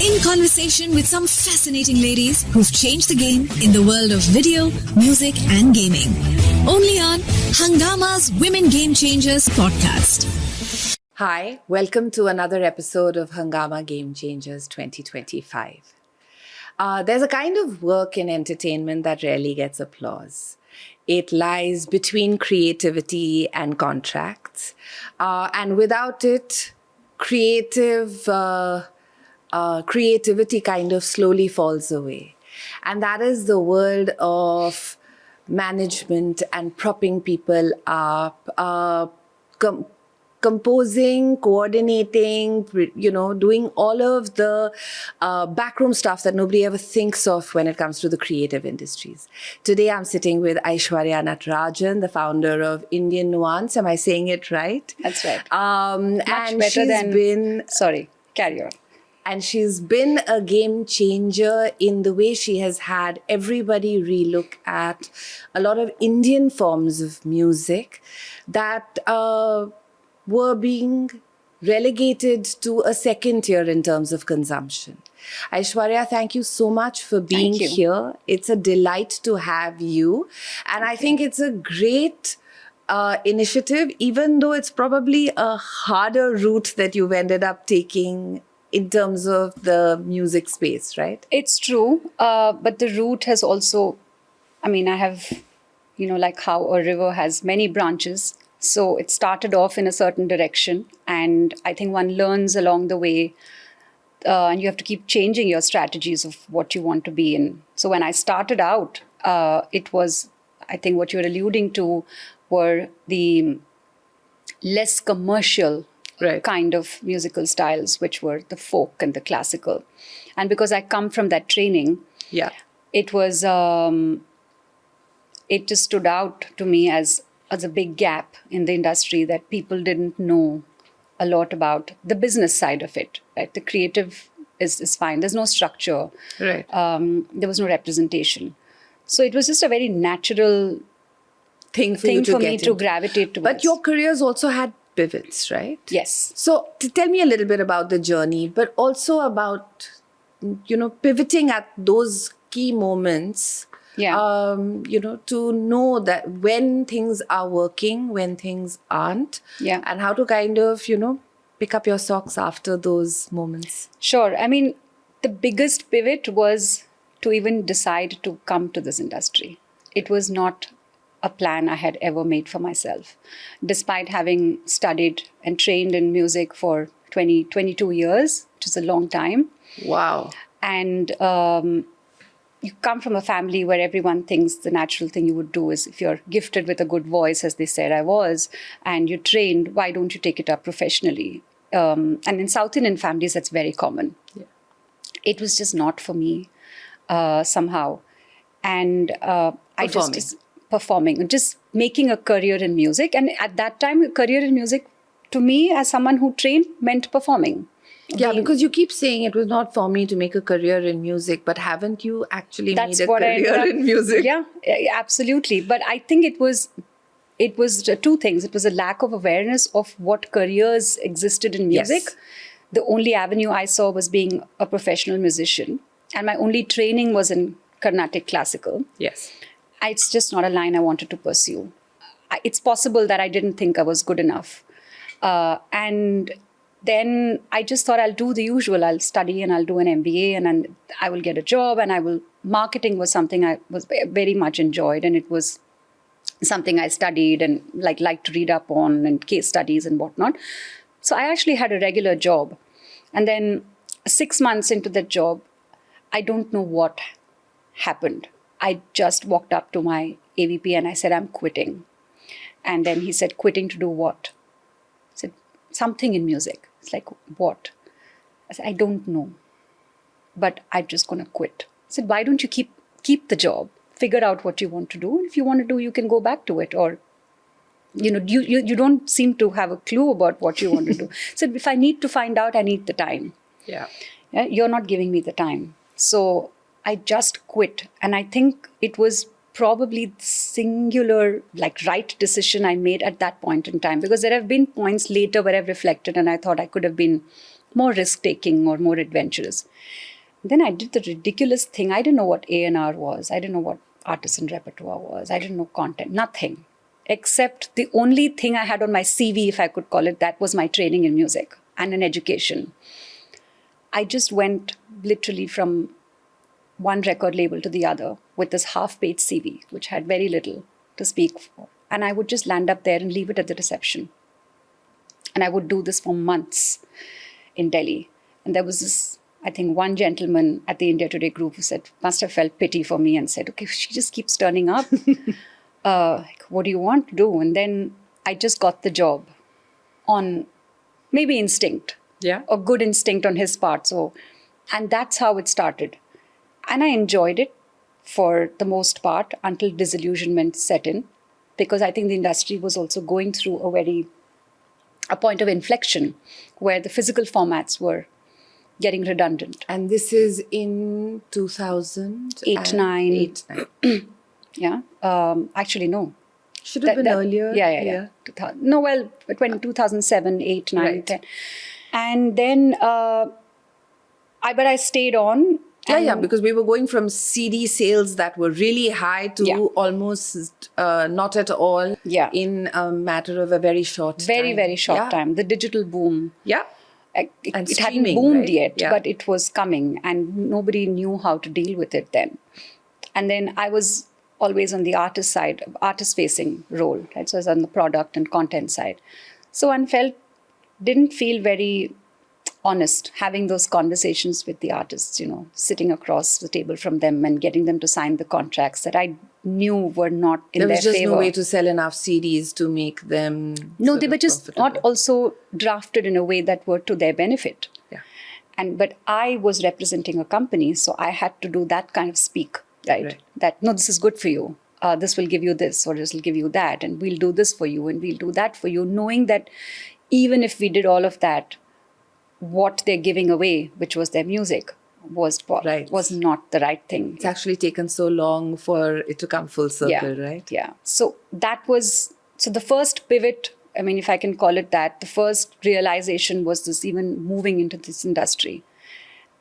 in conversation with some fascinating ladies who've changed the game in the world of video, music and gaming. Only on Hungama's Women Game Changers podcast. Hi, welcome to another episode of Hungama Game Changers 2025. There's a kind of work in entertainment that rarely gets applause. It lies between creativity and contracts. And without it, creativity kind of slowly falls away. And that is the world of management and propping people up, composing, coordinating, doing all of the backroom stuff that nobody ever thinks of when it comes to the creative industries. Today, I'm sitting with Aishwarya Natarajan, the founder of Indianuance. Am I saying it right? That's right. Sorry, carry on. And she's been a game changer in the way she has had everybody relook at a lot of Indian forms of music that were being relegated to a second tier in terms of consumption. Aishwarya, thank you so much for being here. It's a delight to have you. And I think it's a great initiative, even though it's probably a harder route that you've ended up taking in terms of the music space, right? It's true. But the route has also, I have, like how a river has many branches. So it started off in a certain direction. And I think one learns along the way. And you have to keep changing your strategies of what you want to be in. So when I started out, it was, I think what you're alluding to were the less commercial kind of musical styles, which were the folk and the classical. And because I come from that training, it was, it just stood out to me as a big gap in the industry that people didn't know a lot about the business side of it, right? The creative is fine. There's no structure. Right. There was no representation. So it was just a very natural thing for me to gravitate towards. But your careers also had pivots, right? Yes. So tell me a little bit about the journey, but also about, pivoting at those key moments, to know that when things are working, when things aren't, and how to kind of, pick up your socks after those moments. Sure. The biggest pivot was to even decide to come to this industry. It was not a plan I had ever made for myself. Despite having studied and trained in music for 22 years, which is a long time. Wow. And you come from a family where everyone thinks the natural thing you would do is, if you're gifted with a good voice, as they said I was, and you're trained, why don't you take it up professionally? And in South Indian families, that's very common. Yeah. It was just not for me somehow. And performing, just making a career in music. And at that time, a career in music, to me, as someone who trained, meant performing. Yeah, because you keep saying it was not for me to make a career in music, but haven't you actually made a career in music? Yeah, absolutely. But I think it was two things. It was a lack of awareness of what careers existed in music. Yes. The only avenue I saw was being a professional musician. And my only training was in Carnatic classical. Yes. It's just not a line I wanted to pursue. It's possible that I didn't think I was good enough. And then I just thought I'll do the usual. I'll study and I'll do an MBA and then I will get a job and marketing was something I was very much enjoyed, and it was something I studied and liked to read up on, and case studies and whatnot. So I actually had a regular job. And then 6 months into that job, I don't know what happened. I just walked up to my AVP and I said, I'm quitting. And then he said, quitting to do what? I said, something in music. It's like, what? I said, I don't know. But I'm just going to quit. I said, why don't you keep the job? Figure out what you want to do. And if you want to do, you can go back to it. Or, you don't seem to have a clue about what you want to do. I said, if I need to find out, I need the time. Yeah. You're not giving me the time. So I just quit. And I think it was probably the singular, right decision I made at that point in time. Because there have been points later where I've reflected and I thought I could have been more risk-taking or more adventurous. Then I did the ridiculous thing. I didn't know what A&R was. I didn't know what artist and repertoire was. I didn't know content, nothing. Except the only thing I had on my CV, if I could call it that, was my training in music and in education. I just went literally from one record label to the other with this half-page CV, which had very little to speak for. And I would just land up there and leave it at the reception. And I would do this for months in Delhi. And there was this, I think, one gentleman at the India Today group who must have felt pity for me and said, okay, she just keeps turning up. What do you want to do? And then I just got the job on maybe instinct. Yeah. A good instinct on his part. And that's how it started. And I enjoyed it for the most part until disillusionment set in, because I think the industry was also going through a point of inflection where the physical formats were getting redundant. And this is in 2008, 9. Yeah. Actually, no. Should have been earlier. Yeah. 2000. No, well, when 2007, 8, 9, Right. 10. And then, but I stayed on. Yeah, because we were going from CD sales that were really high to almost not at all in a matter of a very short time. Very short time. The digital boom. Yeah. It hadn't streaming, boomed right? yet, Yeah. but it was coming and nobody knew how to deal with it then. And then I was always on the artist side, artist-facing role. Right? So I was on the product and content side. So one didn't feel very honest having those conversations with the artists, sitting across the table from them and getting them to sign the contracts that I knew were not in their favor. There was just no way to sell enough CDs to make them No, they were just profitable. not also drafted in a way that were to their benefit. Yeah. But I was representing a company, so I had to do that kind of speak, right? That, no, this is good for you. This will give you this, or this will give you that, and we'll do this for you, and we'll do that for you, knowing that even if we did all of that, what they're giving away, which was their music, was not the right thing. It's actually taken so long for it to come full circle, right? Yeah. So the first pivot, I mean, if I can call it that, the first realization was this, even moving into this industry.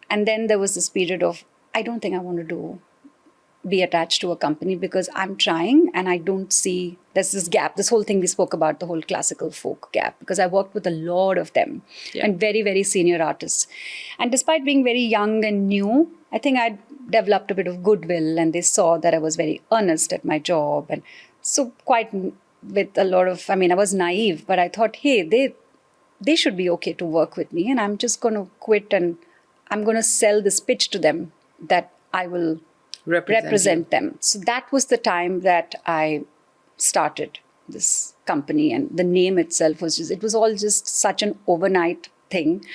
And then there was this period of, I don't think I want to be attached to a company because I'm trying and I don't see, there's this gap, this whole thing we spoke about, the whole classical folk gap, because I worked with a lot of them and very, very senior artists. And despite being very young and new, I think I'd developed a bit of goodwill and they saw that I was very earnest at my job. And so quite with a lot of, I was naive, but I thought, hey, they should be okay to work with me and I'm just going to quit and I'm going to sell this pitch to them that I will represent them. So that was the time that I started this company, and the name itself was all just such an overnight thing.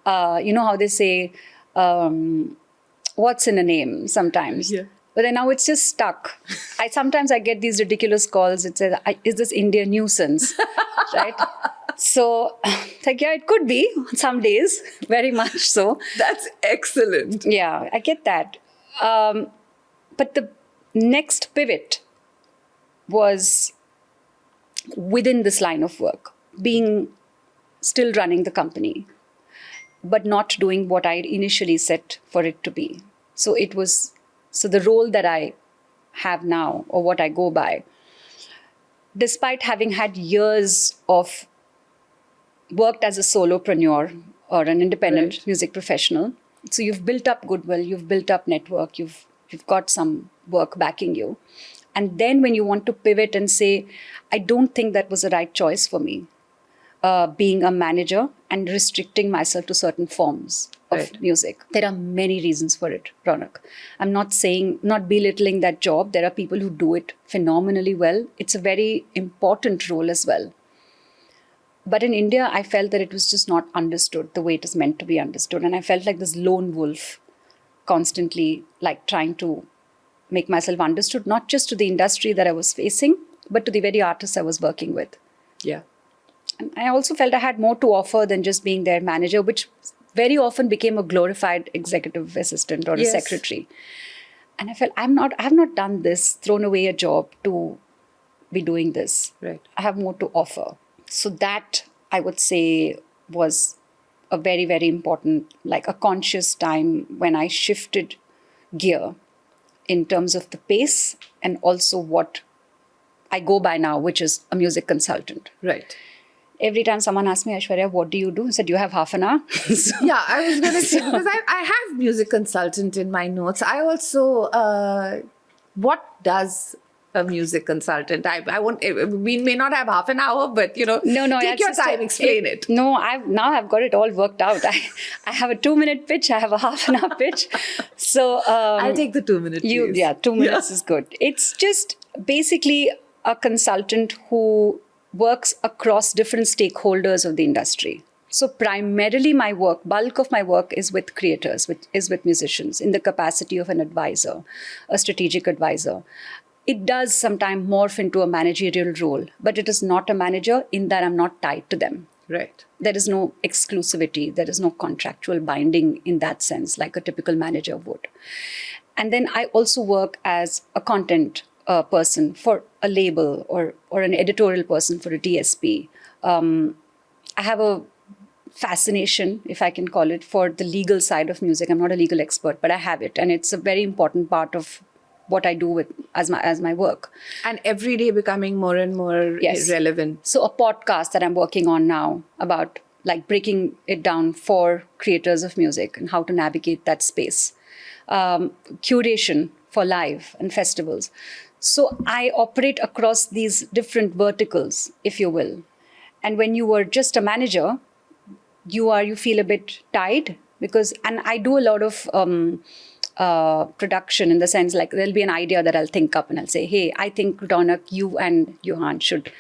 You know how they say, what's in a name sometimes? Yeah. But then now it's just stuck. Sometimes I get these ridiculous calls. It says, is this Indianuance? Right? So, it could be some days, very much so. That's excellent. Yeah, I get that. But the next pivot was within this line of work, still running the company, but not doing what I initially set for it to be. So the role that I have now, or what I go by, despite having had years of worked as a solopreneur or an independent music professional, so you've built up goodwill, you've built up network, you've got some work backing you. And then when you want to pivot and say, I don't think that was the right choice for me, being a manager and restricting myself to certain forms of music. There are many reasons for it, Raunaq. I'm not belittling that job. There are people who do it phenomenally well. It's a very important role as well. But in India, I felt that it was just not understood the way it is meant to be understood. And I felt like this lone wolf, constantly like trying to make myself understood, not just to the industry that I was facing, but to the very artists I was working with. Yeah. And I also felt I had more to offer than just being their manager, which very often became a glorified executive assistant or a secretary. And I felt I have not done this, thrown away a job to be doing this. Right. I have more to offer. So that, I would say, was a very, very important, like a conscious time when I shifted gear in terms of the pace and also what I go by now, which is a music consultant. Right. Every time someone asks me, Aishwarya, what do you do? I said, you have half an hour. Yeah, I was going to say, because I have music consultant in my notes. I also, what does a music consultant? I won't, we may not have half an hour, but, No, take your time, explain it. No, I've got it all worked out. I have a 2-minute pitch. I have a half an hour pitch. So I'll take the 2 minutes. Yeah, 2 minutes is good. It's just basically a consultant who works across different stakeholders of the industry. So primarily my work, bulk of my work is with creators, is with musicians in the capacity of an advisor, a strategic advisor. It does sometimes morph into a managerial role, but it is not a manager in that I'm not tied to them. Right. There is no exclusivity. There is no contractual binding in that sense, like a typical manager would. And then I also work as a content person for a label or an editorial person for a DSP. I have a fascination, if I can call it, for the legal side of music. I'm not a legal expert, but I have it. And it's a very important part of what I do as my work. And every day becoming more and more relevant. So a podcast that I'm working on now about like breaking it down for creators of music and how to navigate that space. Curation for live and festivals. So I operate across these different verticals, if you will. And when you were just a manager, you feel a bit tied and I do a lot of production in the sense like there'll be an idea that I'll think up and I'll say, hey, I think Raunaq, you and Johan should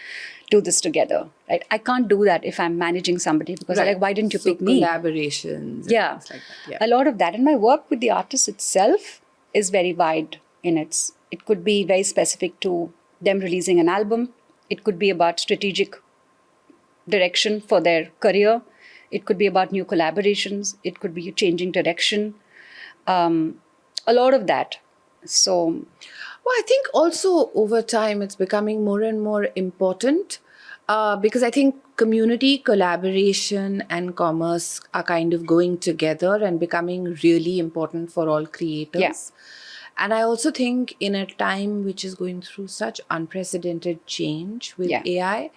do this together, right? I can't do that if I'm managing somebody because I'm like, why didn't you pick me? Collaborations. Yeah. Things like that. Yeah. A lot of that. And my work with the artist itself is very wide in its. It could be very specific to them releasing an album. It could be about strategic direction for their career. It could be about new collaborations. It could be changing direction. A lot of that. So, well, I think also over time it's becoming more and more important because I think community, collaboration and commerce are kind of going together and becoming really important for all creators. Yeah. And I also think in a time which is going through such unprecedented change with AI,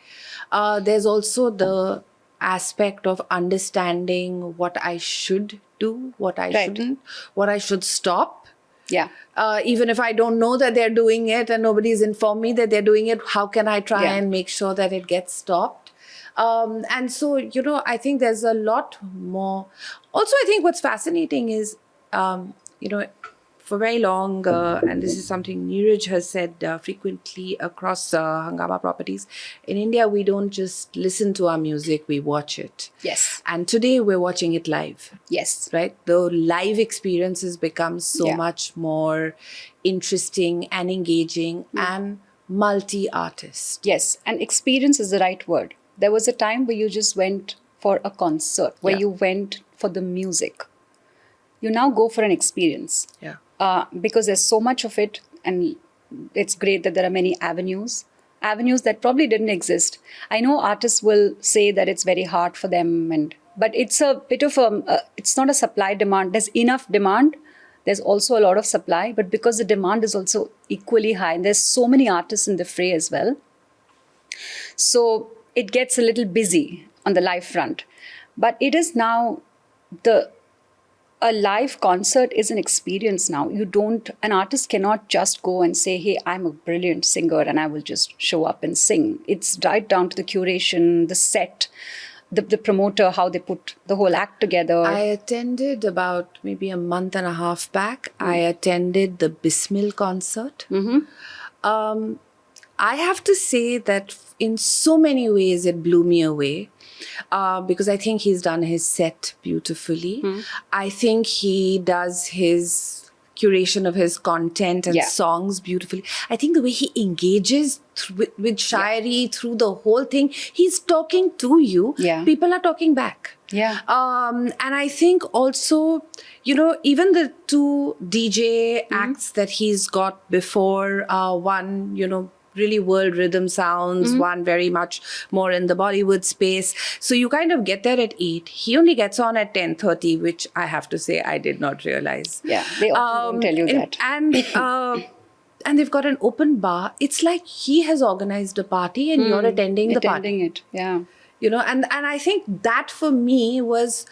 there's also the aspect of understanding what I should do, what I shouldn't, what I should stop. Yeah. Even if I don't know that they're doing it and nobody's informed me that they're doing it, how can I try and make sure that it gets stopped? And so, I think there's a lot more. Also, I think what's fascinating is, for very long, and this is something Neeraj has said frequently across Hungama properties, in India, we don't just listen to our music, we watch it. Yes. And today we're watching it live. Yes. Right? The live experience has become so much more interesting and engaging and multi-artist. Yes. And experience is the right word. There was a time where you just went for a concert, where you went for the music. You now go for an experience. Yeah. Because there's so much of it, and it's great that there are many avenues that probably didn't exist. I know artists will say that it's very hard for them, but it's a bit of it's not a supply demand. There's enough demand. There's also a lot of supply, but because the demand is also equally high, and there's so many artists in the fray as well. So it gets a little busy on the live front. But it is now a live concert is an experience now. An artist cannot just go and say, hey, I'm a brilliant singer and I will just show up and sing. It's right down to the curation, the set, the promoter, how they put the whole act together. I attended about maybe a month and a half back. I attended the Bismil concert. Mm-hmm. I have to say that in so many ways it blew me away. Because I think he's done his set beautifully. I think he does his curation of his content and songs beautifully. I think the way he engages with Shairi through the whole thing, he's talking to you. Yeah. People are talking back. Yeah. And I think also, even the two DJ acts that he's got before, one, really world rhythm sounds, one very much more in the Bollywood space. So you kind of get there at 8. He only gets on at 10:30, which I have to say I did not realize. Yeah, they often don't tell you that. And they've got an open bar. It's like he has organized a party and you're attending the party. Attending it, yeah. You know, and I think that for me was,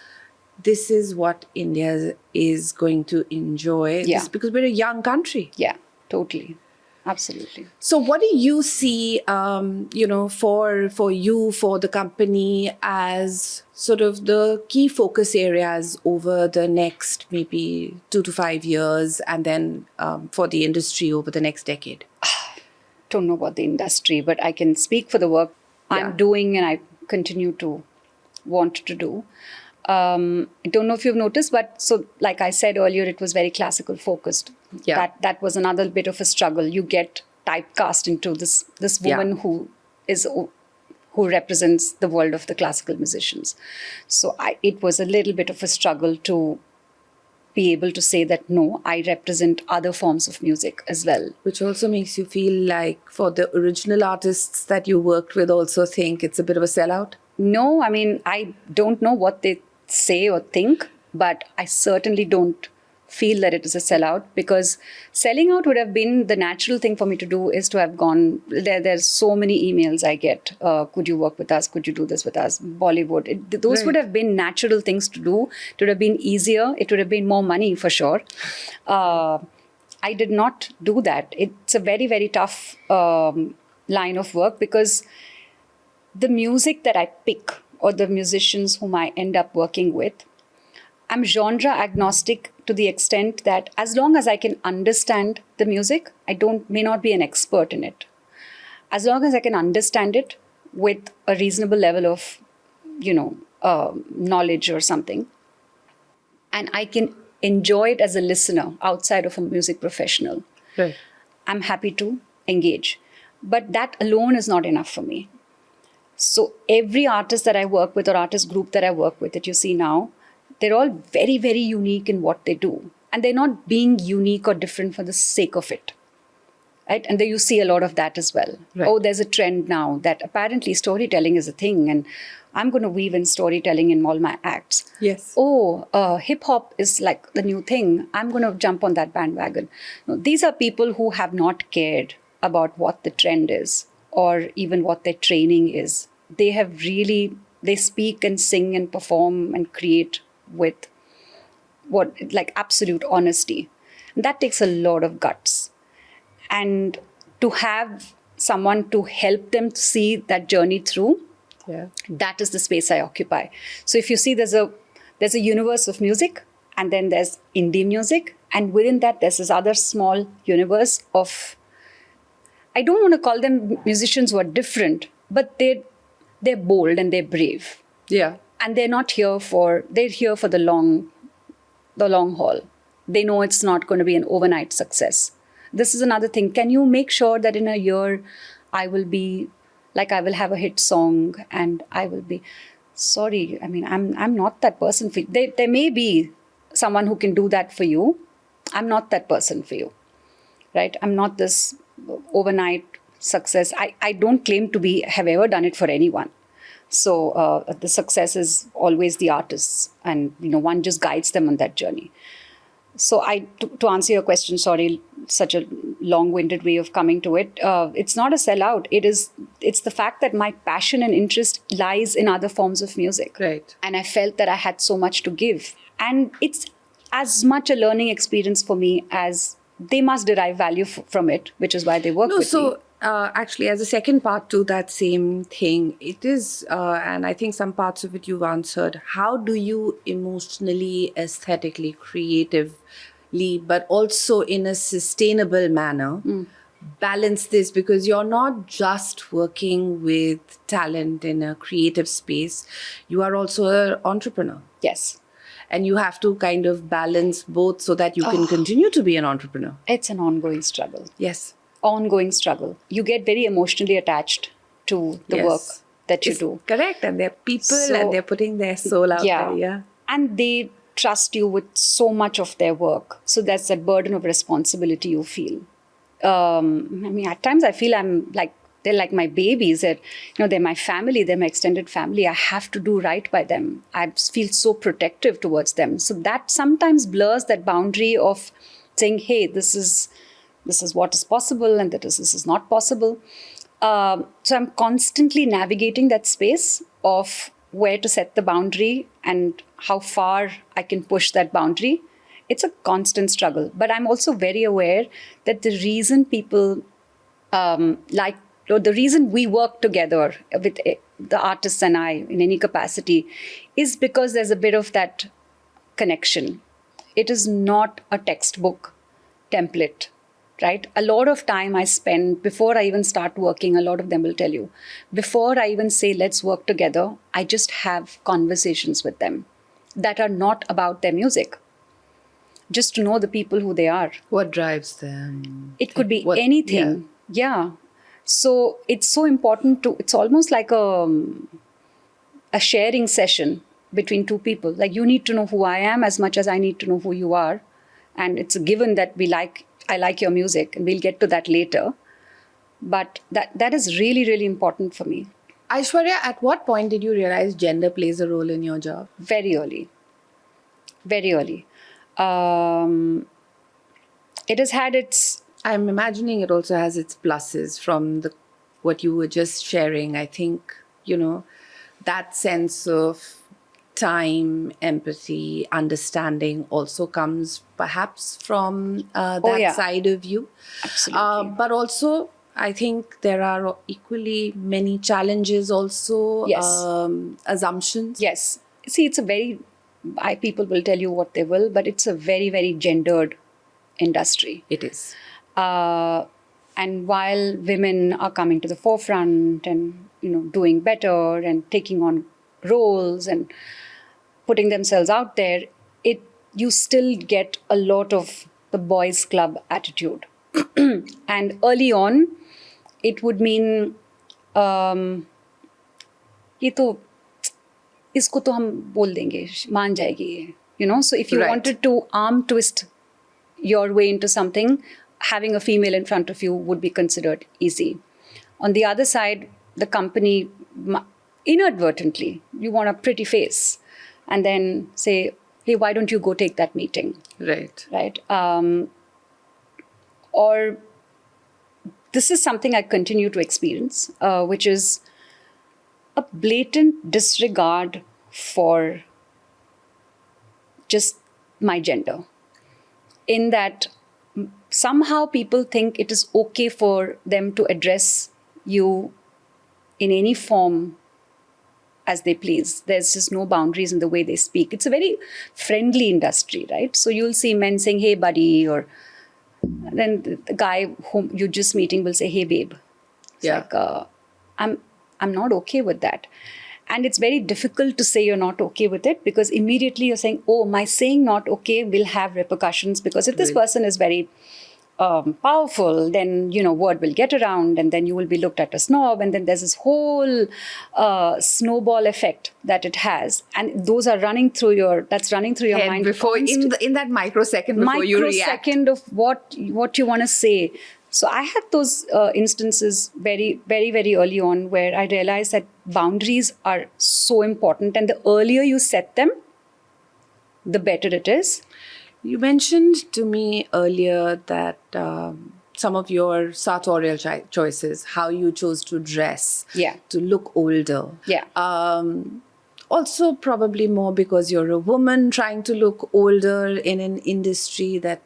this is what India is going to enjoy. Yeah. This, because we're a young country. Yeah, totally. Absolutely. So what do you see, for you, for the company, as sort of the key focus areas over the next maybe 2 to 5 years, and then for the industry over the next decade? Don't know about the industry, but I can speak for the work I'm doing and I continue to want to do. I don't know if you've noticed, but so like I said earlier, it was very classical focused. Yeah. That was another bit of a struggle. You get typecast into this woman who represents the world of the classical musicians. So it was a little bit of a struggle to be able to say that, no, I represent other forms of music as well. Which also makes you feel like, for the original artists that you worked with, also think it's a bit of a sellout? No, I mean, I don't know what they say or think, but I certainly don't feel that it is a sellout, because selling out would have been the natural thing for me to do, is to have gone, there's so many emails I get, could you work with us, could you do this with us, Bollywood, those would have been natural things to do. It would have been easier, it would have been more money for sure. I did not do that. It's a very, very tough line of work, because the music that I pick, or the musicians whom I end up working with, I'm genre agnostic to the extent that as long as I can understand the music, may not be an expert in it. As long as I can understand it with a reasonable level of, knowledge or something, and I can enjoy it as a listener outside of a music professional, Right. I'm happy to engage. But that alone is not enough for me. So every artist that I work with, or artist group that I work with that you see now, they're all very, very unique in what they do. And they're not being unique or different for the sake of it. Right? And then you see a lot of that as well. Right. Oh, there's a trend now that apparently storytelling is a thing, and I'm going to weave in storytelling in all my acts. Yes. Oh, hip hop is like the new thing. I'm going to jump on that bandwagon. No, these are people who have not cared about what the trend is, or even what their training is. They speak and sing and perform and create with absolute honesty. And that takes a lot of guts. And to have someone to help them see that journey through, that is the space I occupy. So if you see, there's a universe of music, and then there's indie music, and within that there's this other small universe of, I don't want to call them musicians who are different, but they're bold and they're brave. Yeah. And they're here for the long haul. They know it's not going to be an overnight success. This is another thing. Can you make sure that in a year I will have a hit song, and I will be, sorry, I mean, I'm not that person for you. There may be someone who can do that for you. I'm not that person for you, right? I'm not this overnight success. I don't claim to have ever done it for anyone. So the success is always the artists, and one just guides them on that journey. So to answer your question, sorry, such a long-winded way of coming to it. It's not a sellout. It's the fact that my passion and interest lies in other forms of music. Right. And I felt that I had so much to give. And it's as much a learning experience for me as they must derive value from it, which is why they work with me. Actually, as a second part to that same thing, it is, and I think some parts of it you've answered, how do you emotionally, aesthetically, creatively, but also in a sustainable manner, balance this? Because you're not just working with talent in a creative space, you are also an entrepreneur. Yes. And you have to kind of balance both so that you can continue to be an entrepreneur. It's an ongoing struggle. Yes. Ongoing struggle. You get very emotionally attached to the work that you do. Correct. And they're people, and they're putting their soul out there. Yeah. And they trust you with so much of their work. So that's that burden of responsibility you feel. I mean, at times I feel they're like my babies. They're my family. They're my extended family. I have to do right by them. I feel so protective towards them. So that sometimes blurs that boundary of saying, hey, this is what is possible and this is not possible. So I'm constantly navigating that space of where to set the boundary and how far I can push that boundary. It's a constant struggle. But I'm also very aware that the reason people the reason we work together with the artists and I in any capacity is because there's a bit of that connection. It is not a textbook template, right? A lot of time I spend before I even start working, a lot of them will tell you, before I even say, let's work together, I just have conversations with them that are not about their music. Just to know the people who they are. What drives them? It could be anything. Yeah. So it's so important it's almost like a sharing session between two people. Like you need to know who I am as much as I need to know who you are. And it's a given that I like your music, and we'll get to that later. But that is really, really important for me. Aishwarya, at what point did you realize gender plays a role in your job? Very early. Very early. It has had its... I'm imagining it also has its pluses from what you were just sharing. I think, that sense of time, empathy, understanding also comes perhaps from that side of you. Absolutely. But also, I think there are equally many challenges also, assumptions. Yes. See, people will tell you what they will, but it's a very, very gendered industry. It is. And while women are coming to the forefront and, doing better and taking on roles and putting themselves out there, you still get a lot of the boys' club attitude. And early on, it would mean, इसको तो हम बोल देंगे, मान जाएगी ये. So if you wanted to arm twist your way into something, having a female in front of you would be considered easy. On the other side, the company, inadvertently, you want a pretty face and then say, hey, why don't you go take that meeting? Right. Right. Or this is something I continue to experience, which is a blatant disregard for just my gender. In that somehow people think it is okay for them to address you in any form as they please. There's just no boundaries in the way they speak. It's a very friendly industry, right? So you'll see men saying, hey, buddy, or then the guy whom you're just meeting will say, hey, babe. It's like, I'm not okay with that. And it's very difficult to say you're not okay with it because immediately you're saying, oh, my saying not okay will have repercussions because if this person is very powerful, then, word will get around and then you will be looked at as snob. And then there's this whole snowball effect that it has. And those are running through your mind. Before, in that microsecond before you react. Microsecond of what you want to say. So I had those instances very, very, very early on where I realized that boundaries are so important. And the earlier you set them, the better it is. You mentioned to me earlier that some of your sartorial choices, how you chose to dress, to look older. Yeah. Also probably more because you're a woman trying to look older in an industry that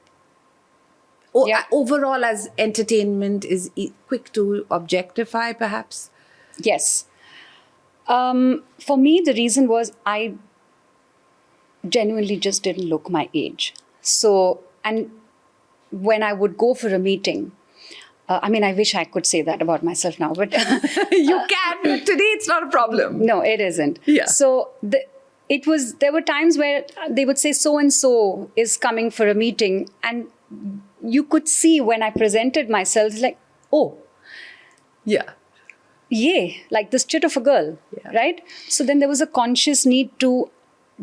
overall as entertainment is quick to objectify perhaps. Yes. For me, the reason was I genuinely just didn't look my age. So, and when I would go for a meeting, I wish I could say that about myself now, but you can, but today it's not a problem. No, it isn't. Yeah. So there were times where they would say so-and-so is coming for a meeting, and you could see when I presented myself, like, oh. Yeah. Yeah, like this chit of a girl, right? So then there was a conscious need to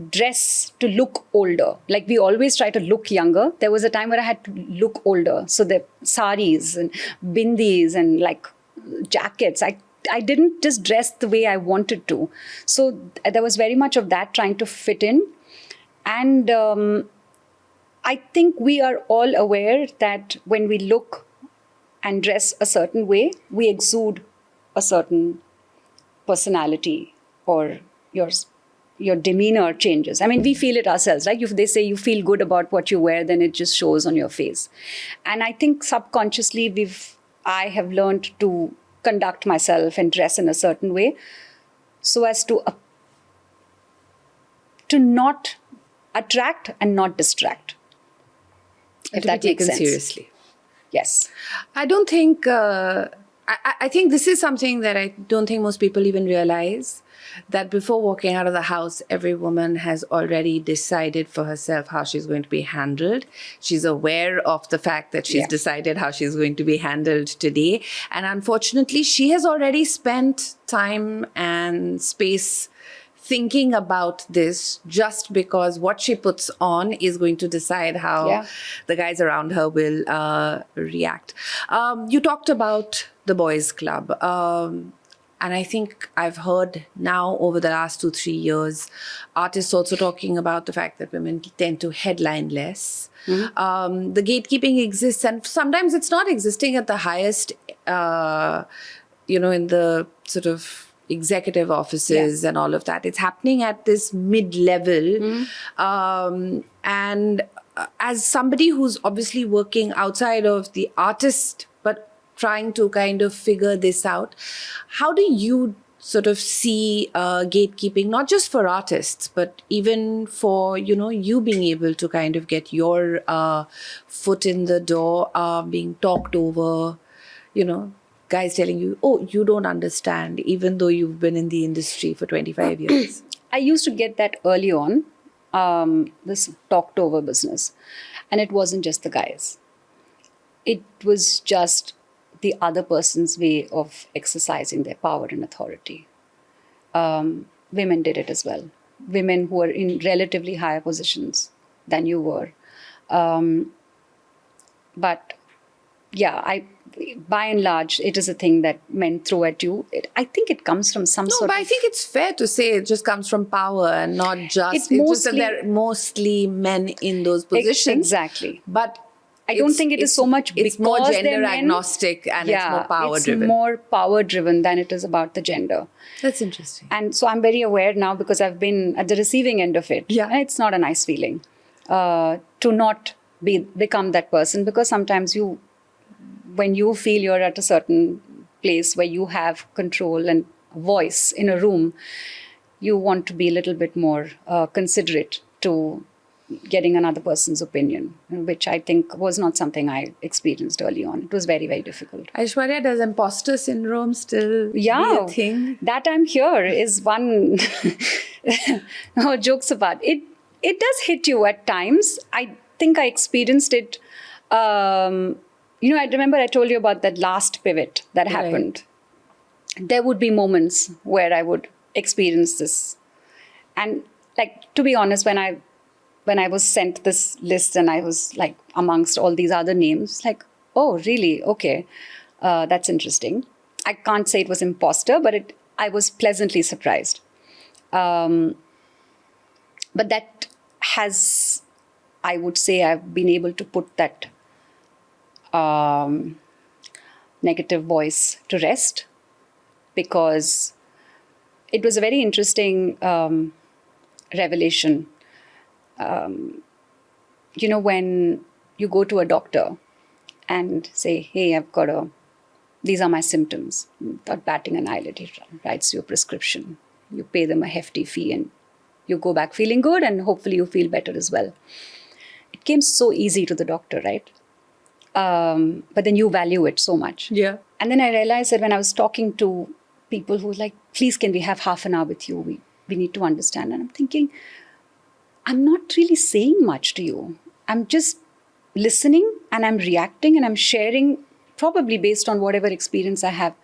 dress to look older. Like we always try to look younger. There was a time where I had to look older. So the saris and bindis and like jackets, I didn't just dress the way I wanted to. So there was very much of that trying to fit in. And I think we are all aware that when we look and dress a certain way, we exude a certain personality, or your demeanor changes. I mean, we feel it ourselves, right? If they say you feel good about what you wear, then it just shows on your face. And I think subconsciously I have learned to conduct myself and dress in a certain way so as to not attract and not distract. If that makes sense. Seriously. Yes. I don't think, I think this is something that I don't think most people even realize, that before walking out of the house, every woman has already decided for herself how she's going to be handled. She's aware of the fact that she's decided how she's going to be handled today. And unfortunately, she has already spent time and space thinking about this, just because what she puts on is going to decide how the guys around her will react. You talked about the boys' club. And I think I've heard now over the last 2-3 years, artists also talking about the fact that women tend to headline less. Mm-hmm. The gatekeeping exists, and sometimes it's not existing at the highest, in the sort of executive offices and all of that. It's happening at this mid-level. Mm-hmm. And as somebody who's obviously working outside of the artist, but trying to kind of figure this out, how do you sort of see gatekeeping, not just for artists, but even for, you being able to kind of get your foot in the door, being talked over, guys telling you, oh, you don't understand, even though you've been in the industry for 25 years? I used to get that early on, this talked over business. And it wasn't just the guys. It was just the other person's way of exercising their power and authority. Women did it as well. Women who were in relatively higher positions than you were. But yeah, by and large, it is a thing that men throw at you. I think it comes from some sort of... No, but I think it's fair to say it just comes from power and not just... It's just that they're mostly men in those positions. Exactly. But I don't think it is so much because it's more gender they're men. Agnostic, and it's more power driven. It's more power driven than it is about the gender. That's interesting. And so I'm very aware now, because I've been at the receiving end of it. Yeah. And it's not a nice feeling to not become that person, because sometimes when you feel you're at a certain place where you have control and voice in a room, you want to be a little bit more considerate to getting another person's opinion, which I think was not something I experienced early on. It was very, very difficult. Aishwarya, does imposter syndrome still be a thing? That I'm here is one... No, jokes apart. It does hit you at times. I think I experienced it... I remember I told you about that last pivot that happened. There would be moments where I would experience this. And to be honest, when I was sent this list and I was amongst all these other names, oh, really? Okay. That's interesting. I can't say it was imposter, but I was pleasantly surprised. But that has, I would say, I've been able to put that negative voice to rest, because it was a very interesting revelation. When you go to a doctor and say, hey, these are my symptoms, without batting an eyelid, he writes you a prescription. You pay them a hefty fee and you go back feeling good, and hopefully you feel better as well. It came so easy to the doctor, right? But then you value it so much. Yeah. And then I realized that when I was talking to people who were like, please, can we have half an hour with you? We need to understand. And I'm thinking, I'm not really saying much to you. I'm just listening and I'm reacting and I'm sharing, probably based on whatever experience I have.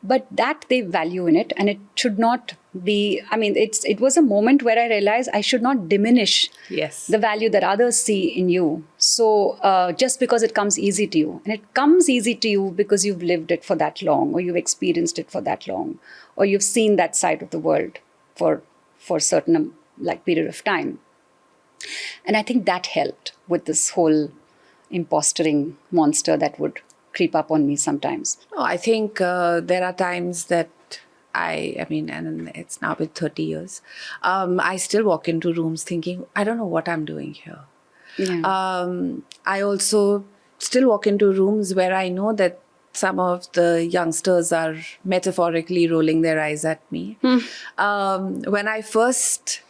But that they value in it, and it should not it was a moment where I realized I should not diminish Yes. the value that others see in you. So just because it comes easy to you, and it comes easy to you because you've lived it for that long, or you've experienced it for that long, or you've seen that side of the world for a certain period of time. And I think that helped with this whole impostering monster that would creep up on me sometimes. No, I think there are times that and it's now been 30 years, I still walk into rooms thinking, I don't know what I'm doing here. Yeah. I also still walk into rooms where I know that some of the youngsters are metaphorically rolling their eyes at me. When I first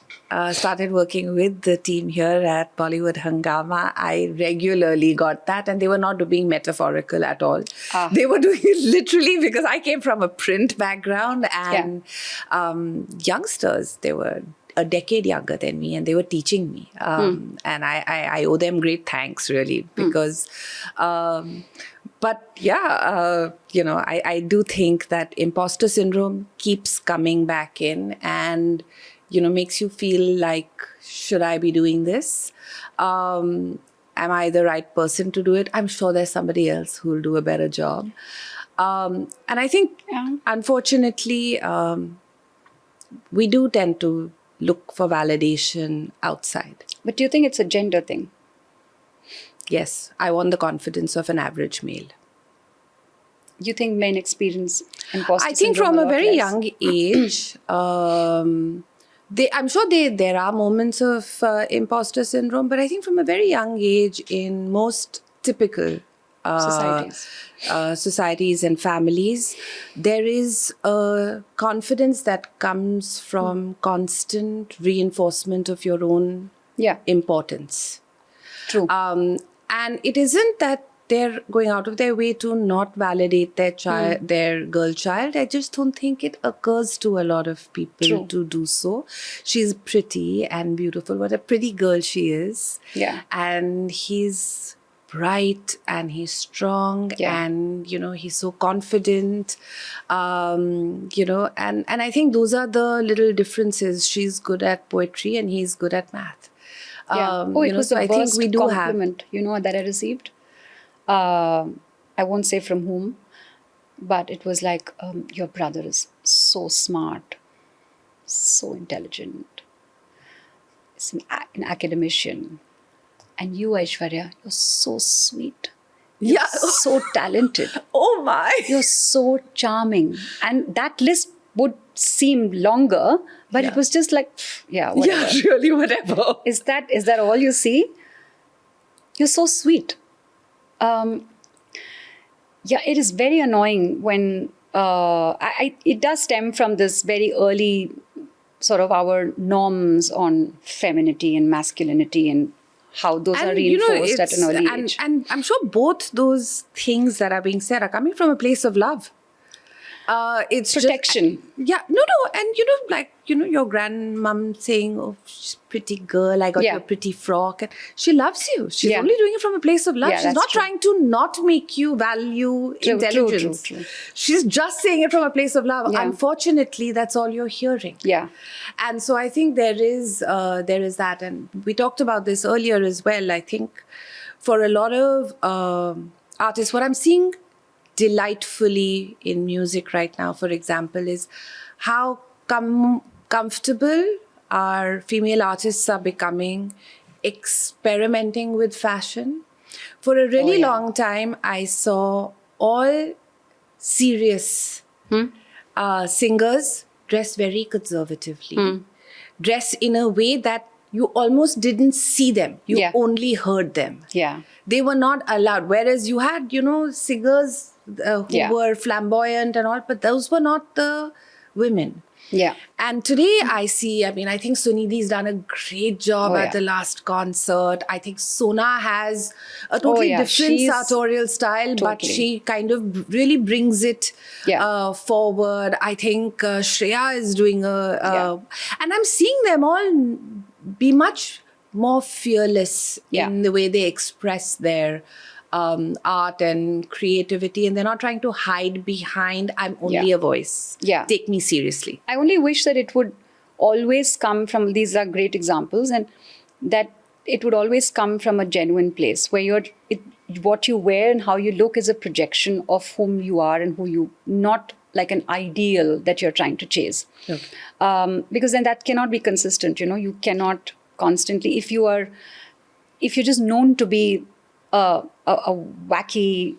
started working with the team here at Bollywood Hungama, I regularly got that, and they were not being metaphorical at all. They were doing it literally, because I came from a print background, and youngsters, they were a decade younger than me, and they were teaching me. And I owe them great thanks, really, because... But yeah, I do think that imposter syndrome keeps coming back in and, makes you feel like, should I be doing this? Am I the right person to do it? I'm sure there's somebody else who will do a better job. And I think, unfortunately, we do tend to look for validation outside. But do you think it's a gender thing? Yes, I want the confidence of an average male. You think men experience imposter syndrome? I think from a very less? young age, I'm sure there are moments of imposter syndrome, but I think from a very young age, in most typical societies and families, there is a confidence that comes from constant reinforcement of your own importance. True. And it isn't that they're going out of their way to not validate their child, their girl child. I just don't think it occurs to a lot of people to do so. She's pretty and beautiful. What a pretty girl she is. Yeah. And he's bright and he's strong and, he's so confident, and I think those are the little differences. She's good at poetry and he's good at math. It was the worst compliment, that I received. I won't say from whom, but it was like, your brother is so smart, so intelligent, he's an academician. And you, Aishwarya, you're so sweet. You're so talented. Oh my. You're so charming. And that list would seem longer, but it was just like, whatever. Yeah, really, whatever. Is that all you see? You're so sweet. It is very annoying when it does stem from this very early sort of our norms on femininity and masculinity and how those are reinforced at an early age. And I'm sure both those things that are being said are coming from a place of love. It's protection. And your grandmom saying, "Oh, she's a pretty girl. I got you a pretty frock," and she loves you. She's only doing it from a place of love. She's not trying to not make you value intelligence. True. She's just saying it from a place of love. Yeah. Unfortunately, that's all you're hearing. Yeah, and so I think there is that, and we talked about this earlier as well. I think for a lot of artists, what I'm seeing delightfully in music right now, for example, is how comfortable our female artists are becoming experimenting with fashion. For a really long time, I saw all serious singers dress very conservatively, dress in a way that you almost didn't see them. You only heard them. Yeah. They were not allowed. Whereas you had, singers who were flamboyant and all, but those were not the women. Yeah. And today I think Sunidhi's done a great job at the last concert. I think Sona has a totally different sartorial style, but she kind of really brings it forward. I think Shreya is doing and I'm seeing them all be much more fearless in the way they express their art and creativity, and they're not trying to hide behind, I'm only a voice. Yeah. Take me seriously. I only wish that it would always come from, these are great examples, and that it would always come from a genuine place where what you wear and how you look is a projection of whom you are and who you, not like an ideal that you're trying to chase. Okay. Because then that cannot be consistent. You cannot constantly, if you're just known to be a wacky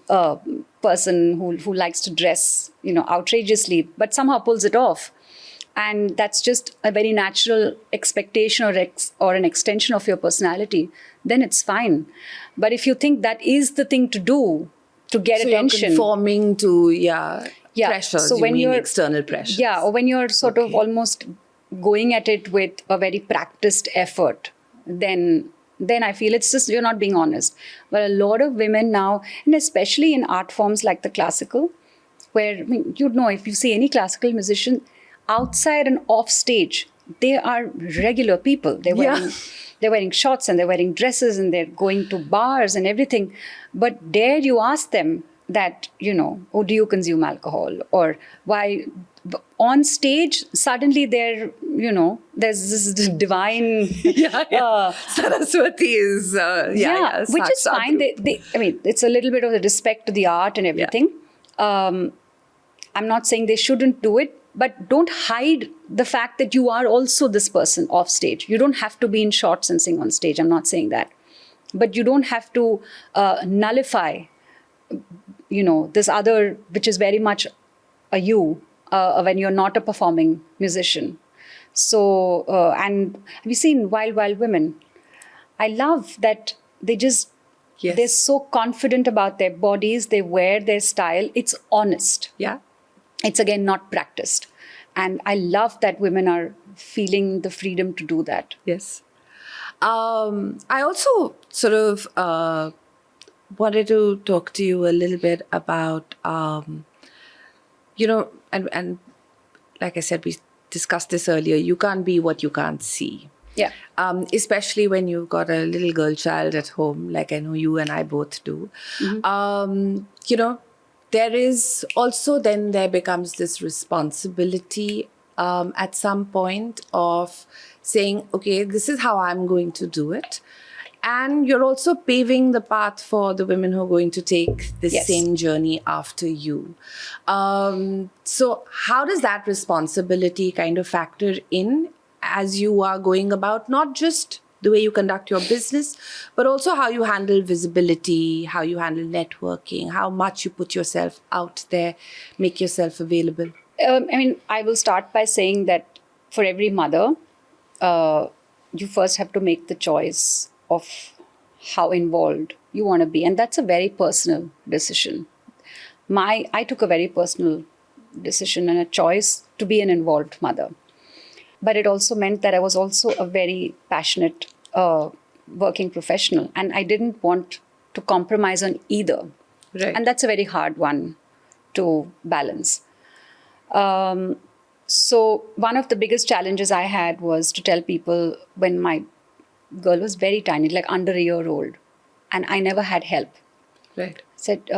person who likes to dress, outrageously, but somehow pulls it off. And that's just a very natural expectation or an extension of your personality, then it's fine. But if you think that is the thing to do to get attention, you're conforming to pressures. So when you're external pressures, or when you're sort of almost going at it with a very practiced effort, then I feel it's just you're not being honest. But a lot of women now, and especially in art forms like the classical, where if you see any classical musician, outside and off stage, they are regular people. They're wearing shorts and they're wearing dresses and they're going to bars and everything. But dare you ask them that, do you consume alcohol? Or why on stage, suddenly there's this divine... Saraswati is... which is fine. It's a little bit of the respect to the art and everything. Yeah. I'm not saying they shouldn't do it, but don't hide the fact that you are also this person off stage. You don't have to be in shorts and sing on stage. I'm not saying that. But you don't have to nullify, this other, which is very much a you when you're not a performing musician. So, and have you seen Wild Wild Women? I love that they just, they're so confident about their bodies. They wear their style. It's honest. Yeah. It's again not practiced. And I love that women are feeling the freedom to do that. Yes. I also sort of wanted to talk to you a little bit about, and like I said, we discussed this earlier, you can't be what you can't see. Yeah. Especially when you've got a little girl child at home, like I know you and I both do. Mm-hmm. There is also then there becomes this responsibility at some point of saying, okay, this is how I'm going to do it. And you're also paving the path for the women who are going to take the same journey after you. So how does that responsibility kind of factor in as you are going about not just the way you conduct your business, but also how you handle visibility, how you handle networking, how much you put yourself out there, make yourself available? I will start by saying that for every mother, you first have to make the choice of how involved you want to be. And that's a very personal decision. I took a very personal decision and a choice to be an involved mother. But it also meant that I was also a very passionate working professional. And I didn't want to compromise on either. Right. And that's a very hard one to balance. So one of the biggest challenges I had was to tell people when my girl was very tiny, like under a year old, and I never had help. Right. I said,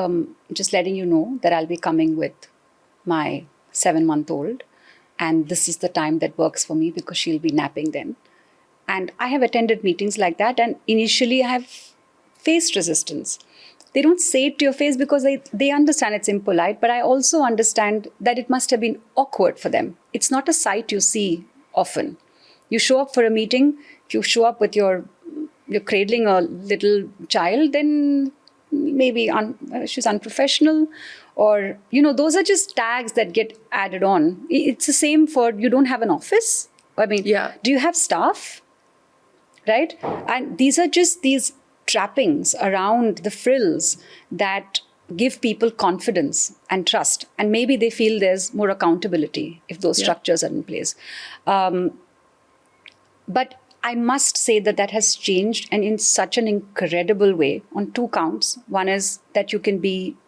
just letting you know that I'll be coming with my 7-month-old. And this is the time that works for me because she'll be napping then. And I have attended meetings like that. And initially I have faced resistance. They don't say it to your face because they understand it's impolite. But I also understand that it must have been awkward for them. It's not a sight you see often. You show up for a meeting. If you show up with you're cradling a little child, then maybe she's unprofessional. Or, those are just tags that get added on. It's the same for, you don't have an office. Do you have staff? Right? And these are just these trappings around the frills that give people confidence and trust. And maybe they feel there's more accountability if those structures are in place. But I must say that has changed, and in such an incredible way on 2 counts. One is that you can be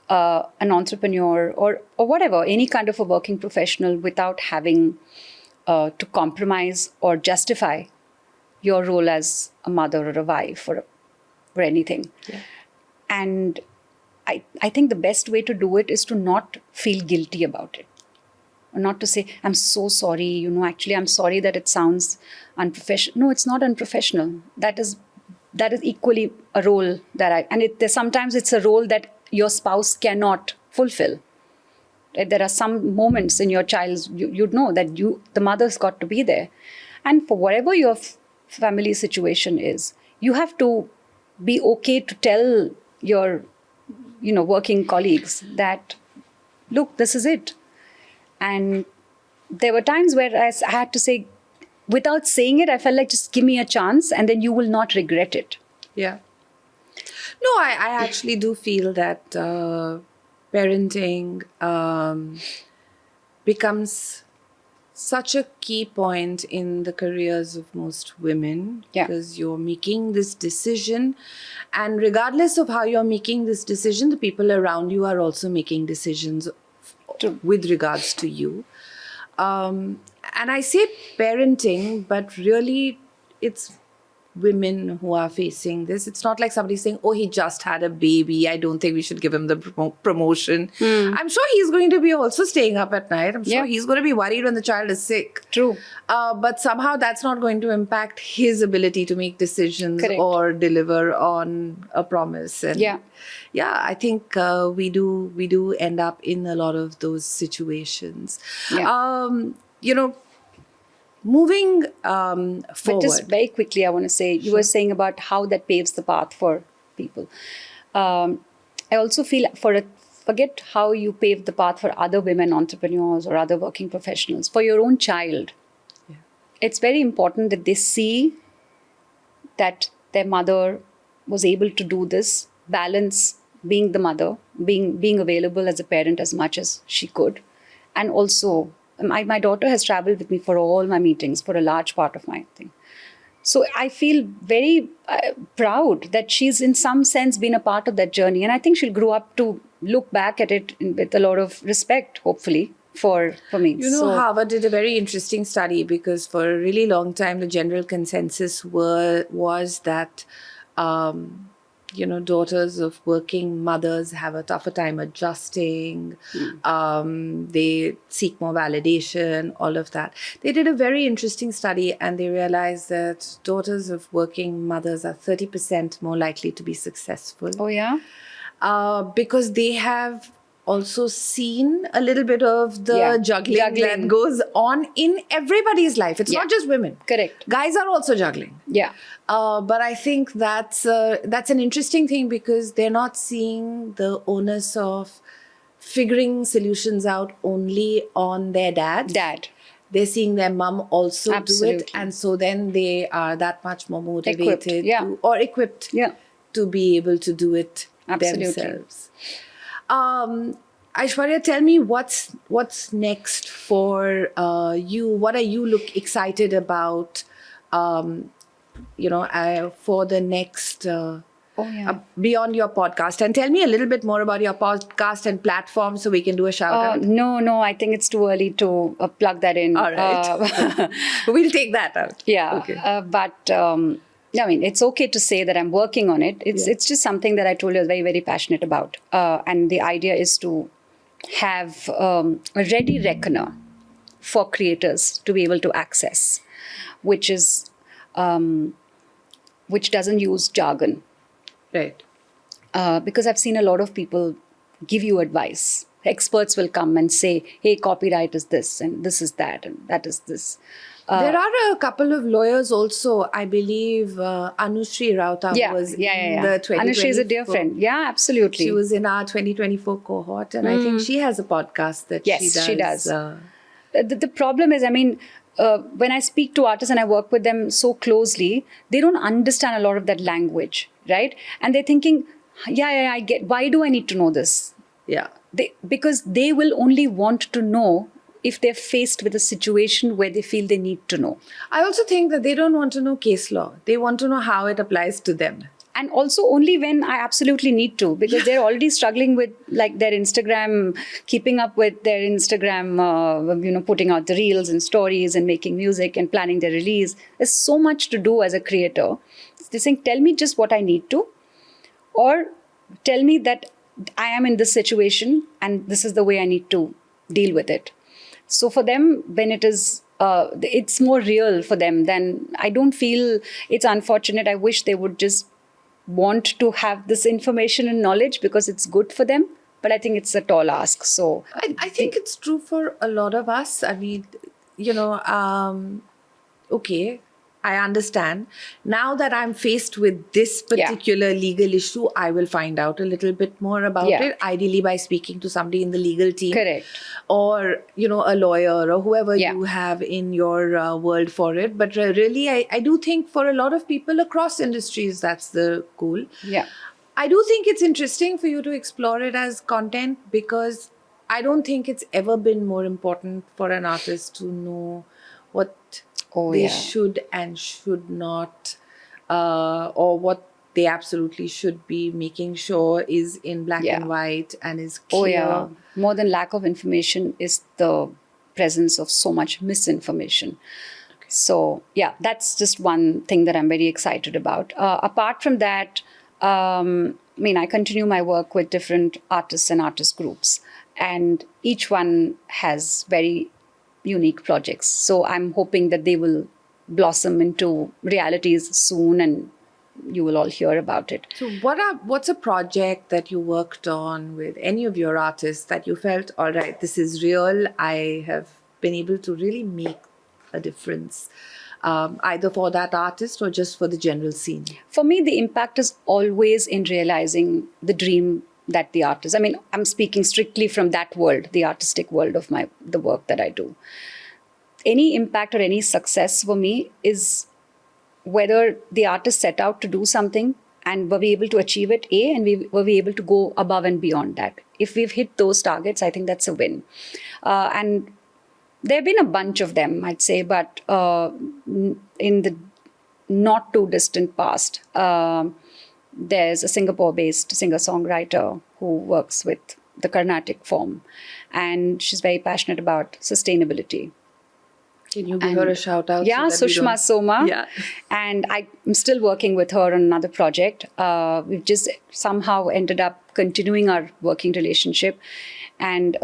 an entrepreneur or whatever, any kind of a working professional without having to compromise or justify your role as a mother or a wife or anything. Yeah. And I think the best way to do it is to not feel guilty about it. Or not to say, I'm so sorry, actually, I'm sorry that it sounds unprofessional. No, it's not unprofessional. That is equally a role sometimes it's a role that your spouse cannot fulfill. There are some moments in your child's, you'd know that the mother's got to be there. And for whatever your family situation is, you have to be okay to tell your, working colleagues that, look, this is it. And there were times where I had to say, without saying it, I felt like, just give me a chance and then you will not regret it. Yeah. No, I actually do feel that parenting becomes such a key point in the careers of most women, because you're making this decision, and regardless of how you're making this decision, the people around you are also making decisions with regards to you. And I say parenting, but really it's women who are facing this. It's not like somebody saying, oh, he just had a baby, I don't think we should give him the promotion. I'm sure he's going to be also staying up at night. I'm sure he's going to be worried when the child is sick. True. But somehow that's not going to impact his ability to make decisions or deliver on a promise. And I think we do end up in a lot of those situations. Moving forward. But just very quickly, I want to say, you were saying about how that paves the path for people. I also feel, forget how you pave the path for other women entrepreneurs or other working professionals. For your own child, it's very important that they see that their mother was able to do this, balance being the mother, being available as a parent as much as she could, and also my daughter has traveled with me for all my meetings, for a large part of my thing. So I feel very proud that she's in some sense been a part of that journey. And I think she'll grow up to look back at it with a lot of respect, hopefully, for me. Harvard did a very interesting study, because for a really long time, the general consensus was that daughters of working mothers have a tougher time adjusting. They seek more validation, all of that. They did a very interesting study, and they realized that daughters of working mothers are 30% more likely to be successful. Oh, yeah? Because they have also seen a little bit of the juggling that goes on in everybody's life. It's not just women. Correct. Guys are also juggling. Yeah. But I think that's an interesting thing, because they're not seeing the onus of figuring solutions out only on their dad. They're seeing their mum also do it. And so then they are that much more motivated equipped to be able to do it themselves. Aishwarya, tell me what's next for you? What are you excited about? For the next beyond your podcast, and tell me a little bit more about your podcast and platform so we can do a shout out. No, I think it's too early to plug that in. All right, we'll take that out. It's okay to say that I'm working on it. It's just something that I told you I was very, very passionate about. And the idea is to have a ready reckoner for creators to be able to access, which doesn't use jargon. Right. Because I've seen a lot of people give you advice. Experts will come and say, hey, copyright is this, and this is that, and that is this. There are a couple of lawyers also. I believe Anushree Raunaq was in the 2024. Anushree is a dear friend. Yeah, absolutely. She was in our 2024 cohort, and I think she has a podcast that she does. Yes, she does. The problem is, when I speak to artists and I work with them so closely, they don't understand a lot of that language, right? And they're thinking, I get, why do I need to know this? Yeah. Because they will only want to know if they're faced with a situation where they feel they need to know. I also think that they don't want to know case law. They want to know how it applies to them. And also only when I absolutely need to, because they're already struggling with their Instagram, keeping up with their Instagram, putting out the reels and stories and making music and planning their release. There's so much to do as a creator. They're saying, tell me just what I need to, or tell me that I am in this situation and this is the way I need to deal with it. So for them, when it is, it's more real for them. Then I don't feel it's unfortunate. I wish they would just want to have this information and knowledge because it's good for them. But I think it's a tall ask. So I think it's true for a lot of us. I mean, okay, I understand. Now that I'm faced with this particular legal issue, I will find out a little bit more about it, ideally by speaking to somebody in the legal team. Correct. Or, a lawyer or whoever you have in your world for it. But really, I do think for a lot of people across industries, that's the goal. Yeah. I do think it's interesting for you to explore it as content because I don't think it's ever been more important for an artist to know what they should and should not, or what they absolutely should be making sure is in black and white and is clear. Oh, yeah. More than lack of information is the presence of so much misinformation. Okay. So, yeah, that's just one thing that I'm very excited about. Apart from that, I continue my work with different artists and artist groups, and each one has very unique projects. So I'm hoping that they will blossom into realities soon and you will all hear about it. So what's a project that you worked on with any of your artists that you felt, all right, this is real, I have been able to really make a difference, either for that artist or just for the general scene? For me, the impact is always in realizing the dream that the artist, I'm speaking strictly from that world, the artistic world of the work that I do. Any impact or any success for me is whether the artist set out to do something and were we able to achieve it, and were we able to go above and beyond that. If we've hit those targets, I think that's a win. And there have been a bunch of them, I'd say, but in the not too distant past, there's a Singapore-based singer-songwriter who works with the Carnatic form, and she's very passionate about sustainability. Can you give her a shout out? Yeah, Sushma Soma. Yeah. And I'm still working with her on another project. We've just somehow ended up continuing our working relationship, and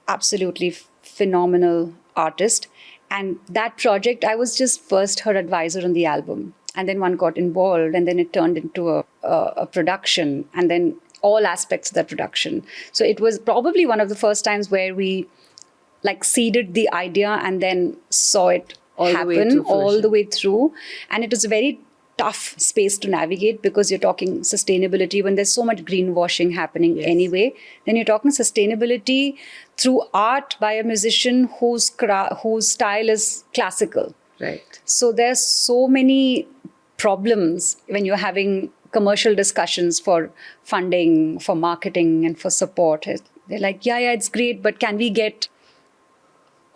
absolutely phenomenal artist. And that project, I was just first her advisor on the album. And then one got involved, and then it turned into a production, and then all aspects of that production. So it was probably one of the first times where we seeded the idea and then saw it happen all the way through. And it was a very tough space to navigate because you're talking sustainability when there's so much greenwashing happening anyway. Then you're talking sustainability through art by a musician whose style is classical. Right. So there's so many problems when you're having commercial discussions for funding, for marketing, and for support. They're like, yeah, it's great, but can we get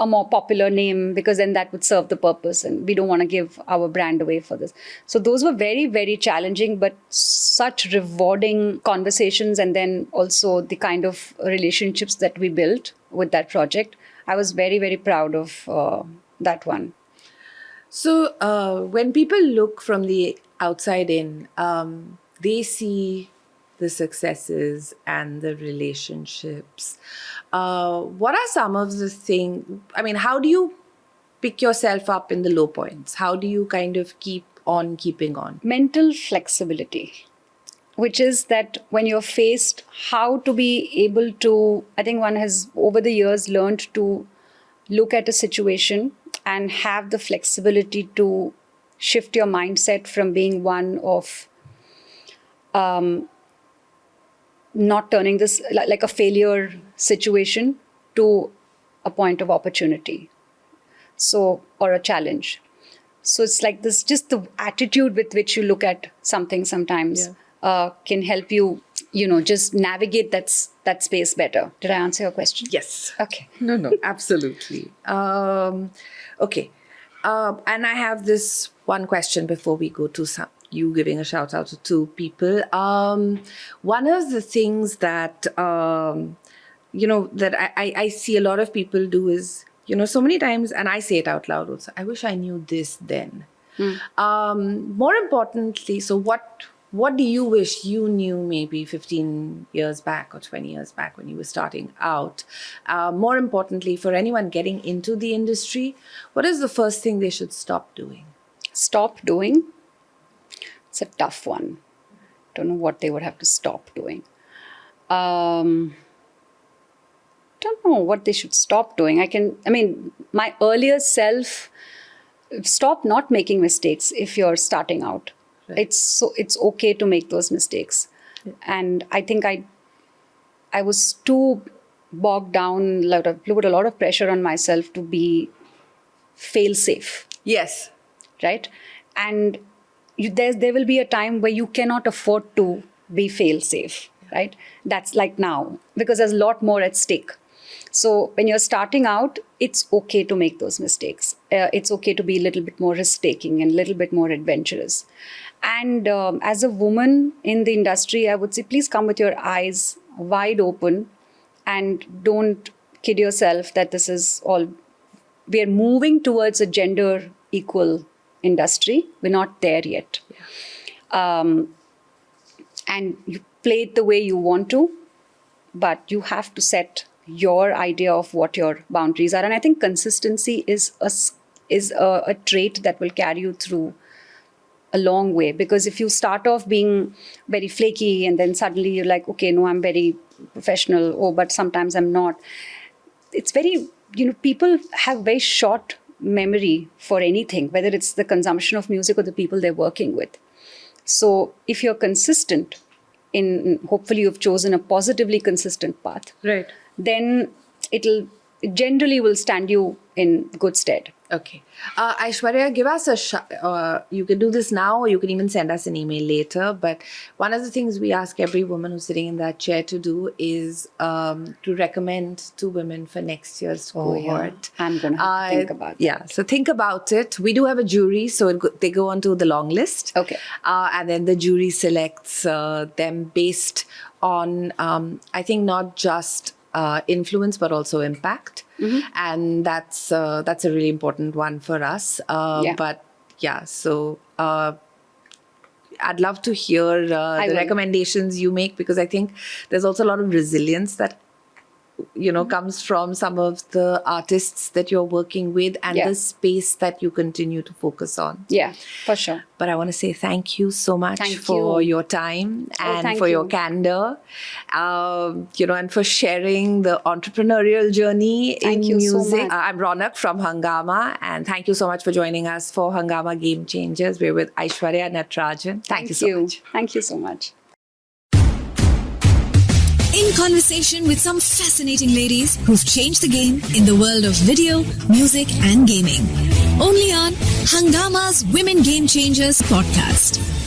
a more popular name, because then that would serve the purpose and we don't want to give our brand away for this. So those were very, very challenging, but such rewarding conversations, and then also the kind of relationships that we built with that project. I was very, very proud of that one. So when people look from the outside in, they see the successes and the relationships. What are some of the things, how do you pick yourself up in the low points? How do you kind of keep on keeping on? Mental flexibility, which is that when you're faced, how to be able to, I think one has over the years learned to look at a situation and have the flexibility to shift your mindset from being one of not turning this like a failure situation to a point of opportunity, or a challenge. So it's like this, just the attitude with which you look at something sometimes can help you, just navigate that space better. Did I answer your question? Yes. Okay. No, absolutely. Okay. And I have this one question before we go to you giving a shout out to two people. One of the things that, that I see a lot of people do is, so many times, and I say it out loud also, I wish I knew this then. More importantly, so what What do you wish you knew maybe 15 years back or 20 years back when you were starting out? More importantly, for anyone getting into the industry, what is the first thing they should stop doing? Stop doing? It's a tough one. Don't know what they would have to stop doing. Don't know what they should stop doing. My earlier self, stop not making mistakes if you're starting out. Right. It's okay to make those mistakes. Yeah. And I think I was too bogged down, put a lot of pressure on myself to be fail safe. Yes. Right? And there will be a time where you cannot afford to be fail safe. Right? That's like now, because there's a lot more at stake. So when you're starting out, it's okay to make those mistakes. It's okay to be a little bit more risk-taking and a little bit more adventurous. And as a woman in the industry, I would say, please come with your eyes wide open and don't kid yourself that this is all. We are moving towards a gender equal industry. We're not there yet. Yeah. And you play it the way you want to, but you have to set your idea of what your boundaries are. And I think consistency is a trait that will carry you through a long way. Because if you start off being very flaky and then suddenly you're like, okay, no, I'm very professional, but sometimes I'm not. It's very, people have very short memory for anything, whether it's the consumption of music or the people they're working with. So if you're consistent hopefully you've chosen a positively consistent path. Right. Then it generally will stand you in good stead. Okay. Aishwarya, give us you can do this now or you can even send us an email later. But one of the things we ask every woman who's sitting in that chair to do is to recommend 2 women for next year's cohort. Yeah. I'm going to think about that. Yeah. So think about it. We do have a jury, so they go onto the long list. Okay. And then the jury selects them based on, I think, not just influence, but also impact. Mm-hmm. And that's a really important one for us. But yeah, so I'd love to hear the recommendations you make, because I think there's also a lot of resilience that comes from some of the artists that you're working with and the space that you continue to focus on. Yeah, for sure. But I want to say thank you so much for your time and for your candor, and for sharing the entrepreneurial journey in music. So much. I'm Raunaq from Hungama, and thank you so much for joining us for Hungama Game Changers. We're with Aishwarya Natarajan. Thank you so much. Thank you so much. In conversation with some fascinating ladies who've changed the game in the world of video, music and gaming. Only on Hungama's Women Game Changers podcast.